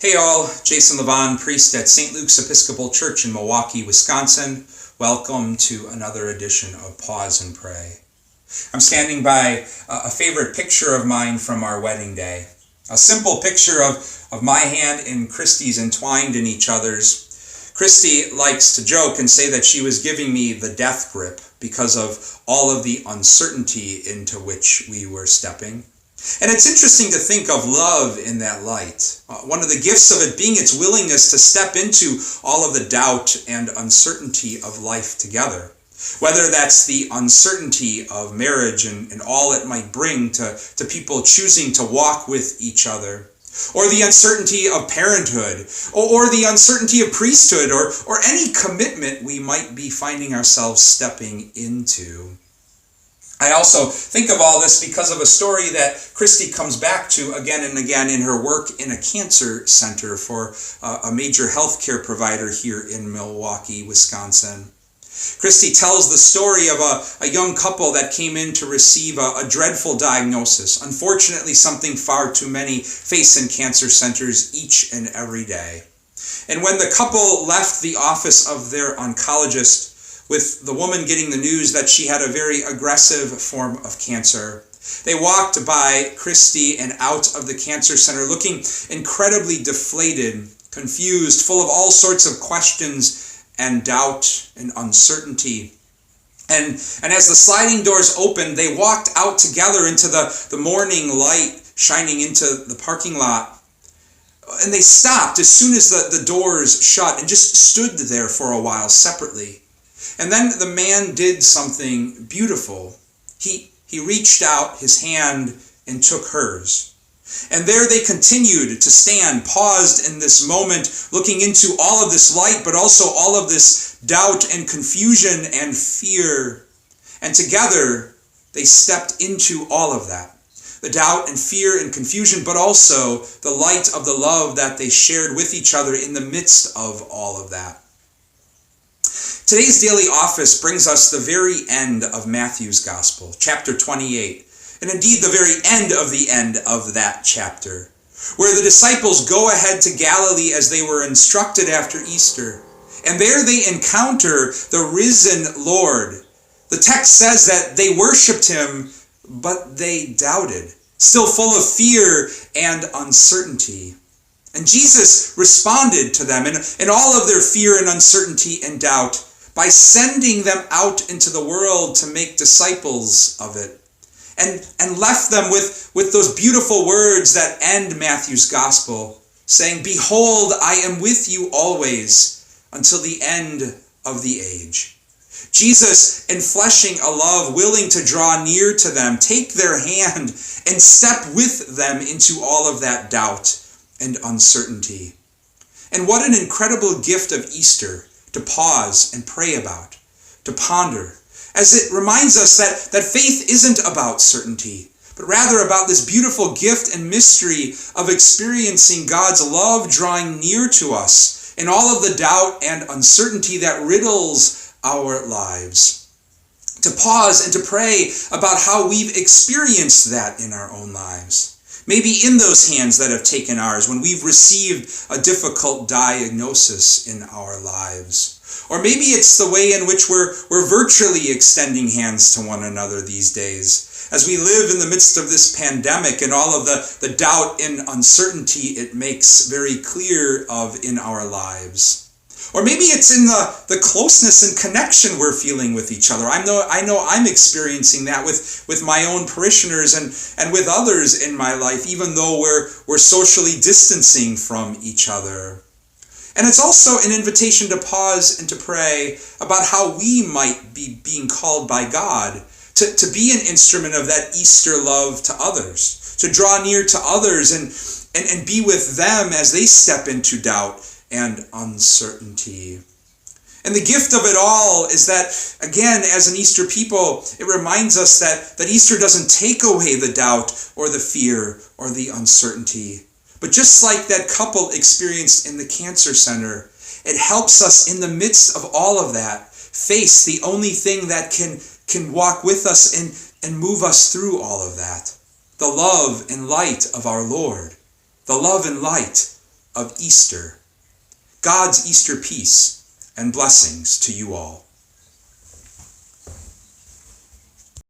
Hey all, Jason Levon, priest at St. Luke's Episcopal Church in Milwaukee, Wisconsin. Welcome to another edition of Pause and Pray. I'm standing by a favorite picture of mine from our wedding day. A simple picture of my hand and Christy's entwined in each other's. Christy likes to joke and say that she was giving me the death grip because of all of the uncertainty into which we were stepping. And it's interesting to think of love in that light. One of the gifts of it being its willingness to step into all of the doubt and uncertainty of life together. Whether that's the uncertainty of marriage and all it might bring to people choosing to walk with each other, or the uncertainty of parenthood, or the uncertainty of priesthood, or any commitment we might be finding ourselves stepping into. I also think of all this because of a story that Christy comes back to again and again in her work in a cancer center for a major healthcare provider here in Milwaukee, Wisconsin. Christy tells the story of a young couple that came in to receive a dreadful diagnosis, unfortunately something far too many face in cancer centers each and every day. And when the couple left the office of their oncologist, with the woman getting the news that she had a very aggressive form of cancer, they walked by Christy and out of the cancer center looking incredibly deflated, confused, full of all sorts of questions and doubt and uncertainty. And as the sliding doors opened, they walked out together into the morning light shining into the parking lot. And they stopped as soon as the doors shut and just stood there for a while separately. And then the man did something beautiful. He reached out his hand and took hers. And there they continued to stand, paused in this moment, looking into all of this light, but also all of this doubt and confusion and fear. And together they stepped into all of that. The doubt and fear and confusion, but also the light of the love that they shared with each other in the midst of all of that. Today's daily office brings us the very end of Matthew's Gospel, chapter 28, and indeed the very end of that chapter, where the disciples go ahead to Galilee as they were instructed after Easter, and there they encounter the risen Lord. The text says that they worshipped him, but they doubted, still full of fear and uncertainty. And Jesus responded to them in all of their fear and uncertainty and doubt by sending them out into the world to make disciples of it, and left them with those beautiful words that end Matthew's Gospel, saying, "Behold, I am with you always until the end of the age." Jesus, enfleshing a love willing to draw near to them, take their hand, and step with them into all of that doubt and uncertainty. And what an incredible gift of Easter to pause and pray about, to ponder, as it reminds us that faith isn't about certainty, but rather about this beautiful gift and mystery of experiencing God's love drawing near to us in all of the doubt and uncertainty that riddles our lives. To pause and to pray about how we've experienced that in our own lives. Maybe in those hands that have taken ours when we've received a difficult diagnosis in our lives. Or maybe it's the way in which we're virtually extending hands to one another these days, as we live in the midst of this pandemic and all of the doubt and uncertainty it makes very clear of in our lives. Or maybe it's in the closeness and connection we're feeling with each other. I know I'm experiencing that with my own parishioners and with others in my life, even though we're socially distancing from each other. And it's also an invitation to pause and to pray about how we might be being called by God to be an instrument of that Easter love to others, to draw near to others and be with them as they step into doubt and uncertainty. And the gift of it all is that, again, as an Easter people, it reminds us that Easter doesn't take away the doubt or the fear or the uncertainty. But just like that couple experienced in the cancer center, it helps us in the midst of all of that face the only thing that can walk with us and move us through all of that. The love and light of our Lord. The love and light of Easter. God's Easter peace and blessings to you all.